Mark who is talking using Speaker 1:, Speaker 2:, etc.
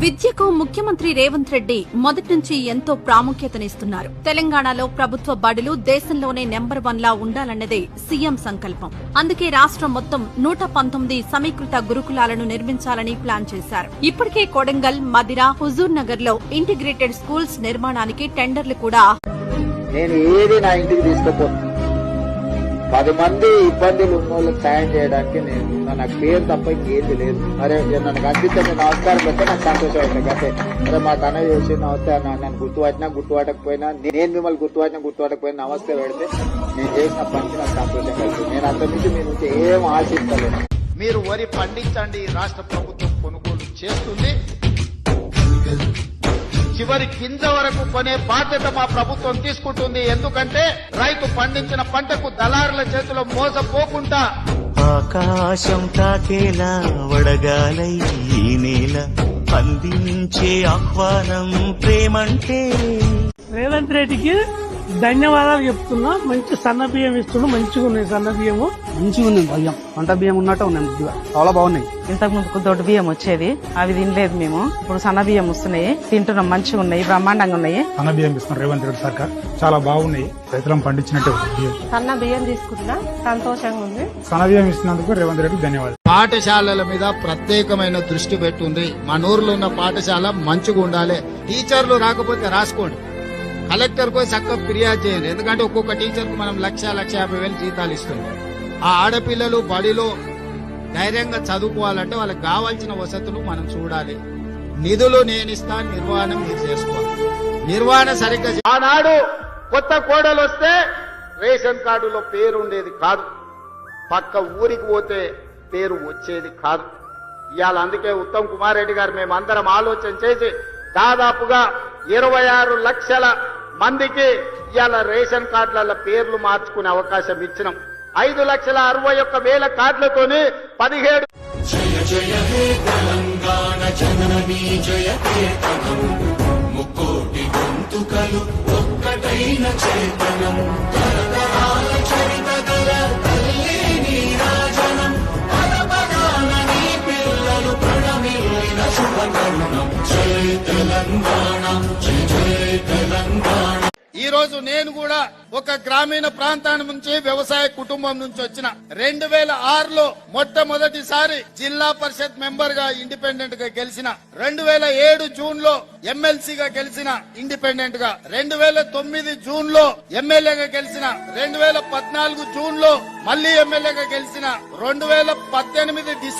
Speaker 1: విద్యకు ముఖ్యమంత్రి రేవంత్ రెడ్డి మొదటి నుంచి ఎంతో ప్రాముఖ్యతనిస్తున్నారు. తెలంగాణలో ప్రభుత్వ బడులు దేశంలోనే నెంబర్ 1 లా ఉండాలన్నదే సీఎం సంకల్పం. అందుకే రాష్ట్రం మొత్తం 119 సమీకృత గురుకులాలను నిర్మించాలని ప్లాన్ చేశారు. ఇప్పటికే కొడంగల్, మదిర, హుజూర్ నగర్ లో ఇంటిగ్రేటెడ్ స్కూల్స్ నిర్మాణానికి టెండర్లు కూడా
Speaker 2: నేను ఏది నా ఇంటికి తీసుకుపోతాను. 10 మంది ఇబ్బందులు ఉన్న వాళ్ళకి సాయం చేయడానికి నేను నాకు పేరు తప్ప ఇంకేది లేదు. అరే నన్ను కనిపిస్తే నేను నమస్కారం పెడితే నాకు సంతోషం అవుతుంది. అంటే అరే మా తన చేసి నమస్తే నన్ను గుర్తుపట్టినా గుర్తుపట్టకపోయినా, నేను మిమ్మల్ని గుర్తుపట్టకపోయినా నమస్తే పెడితే నేను చేసిన పనికి నాకు సంతోషం కలుగుతుంది. నేను అంత నుంచి మీ నుంచి ఏం ఆశిస్తలేను.
Speaker 3: మీరు వరి పండించండి, రాష్ట్ర ప్రభుత్వం కొనుగోలు చేస్తుంది. చివరి గింజ వరకు కొనే బాధ్యత మా ప్రభుత్వం తీసుకుంటుంది. ఎందుకంటే రైతు పండించిన పంటకు దళారుల చేతిలో మోసపోకుండా
Speaker 4: ఆకాశం తాకేలా వడగాలై ఈ నేల అందించే ఆహ్వానం ప్రేమంటే.
Speaker 5: రేవంత్ రెడ్డికి ధన్యవాదాలు చెప్తున్నా. మంచి సన్న బియ్యం ఇస్తున్నా. మంచిగా ఉన్నాయి సన్న బియ్యము,
Speaker 6: మంచిగా ఉంది బియ్యం. వంట బియ్యం ఉన్నట్టు ఉన్నాయి, చాలా బాగున్నాయి.
Speaker 7: ఇంతకు ముందుకు దొడ్డు బియ్యం వచ్చేది, అవి తినలేదు మేము. ఇప్పుడు సన్న బియ్యం వస్తున్నాయి, తింటున్నాం. మంచిగా ఉన్నాయి, బ్రహ్మాండంగా ఉన్నాయి.
Speaker 8: సన్న బియ్యం ఇస్తున్నారు రేవంత్ రెడ్డి సర్కార్, చాలా బాగున్నాయి. రైతులను పండించినట్టు
Speaker 7: సన్న బియ్యం తీసుకుంటున్నా, సంతోషంగా ఉంది.
Speaker 8: సన్న బియ్యం ఇస్తున్నందుకు రేవంత్ రెడ్డి ధన్యవాదాలు.
Speaker 3: పాఠశాలల మీద ప్రత్యేకమైన దృష్టి పెట్టుంది. మన ఊర్లో ఉన్న పాఠశాల మంచిగా ఉండాలి. టీచర్లు రాకపోతే రాసుకోండి, కలెక్టర్ కు చక్కగా ఫిర్యాదు చేయండి. ఎందుకంటే ఒక్కొక్క టీచర్ కు మనం 1,50,000 జీతాలు ఇస్తున్నాం. ఆ ఆడపిల్లలు బడిలో ధైర్యంగా చదువుకోవాలంటే వాళ్ళకి కావాల్సిన వసతులు మనం చూడాలి. నిధులు నేను ఇస్తాను, నిర్వహణ మీరు చేసుకోవాలి. నిర్వహణ సరిగ్గా ఆనాడు కొత్త కోడలు వస్తే రేషన్ కార్డులో పేరు ఉండేది కాదు, పక్క ఊరికి పోతే పేరు వచ్చేది కాదు. ఇవాళ అందుకే ఉత్తమ్ కుమార్ రెడ్డి గారు మేమందరం ఆలోచన చేసి దాదాపుగా 26 లక్షల మందికి ఇవాళ రేషన్ కార్డుల పేర్లు మార్చుకునే అవకాశం ఇచ్చినాం. 5,61,000 కార్డులతోని 17
Speaker 9: జయ జయ హే తెలంగాణ జననీ జయ కేతనం, ముక్కోటి గొంతుకలు ఒక్కటైన చేతనం, తరతరాల చరిత గల తల్లి నీరాజనం, పరపరాన నీ పిల్లలు ప్రణమిల్లిన శుభకరుణం. జయ తెలంగాణ, జయ జయ తెలంగాణ.
Speaker 3: ఈ రోజు నేను కూడా ఒక గ్రామీణ ప్రాంతాన్ని నుంచి వ్యవసాయ కుటుంబం నుంచి వచ్చిన. 2006లో మొట్టమొదటిసారి జిల్లా పరిషత్ మెంబర్ గా ఇండిపెండెంట్ గా గెలిచిన. 2007 జూన్ లో ఎమ్మెల్సీగా గెలిచిన ఇండిపెండెంట్ గా. 2009 జూన్ లో ఎమ్మెల్యేగా గెలిచిన. 2014 జూన్ లో మళ్లీ ఎమ్మెల్యేగా గెలిచిన. 2018 డిసెంబర్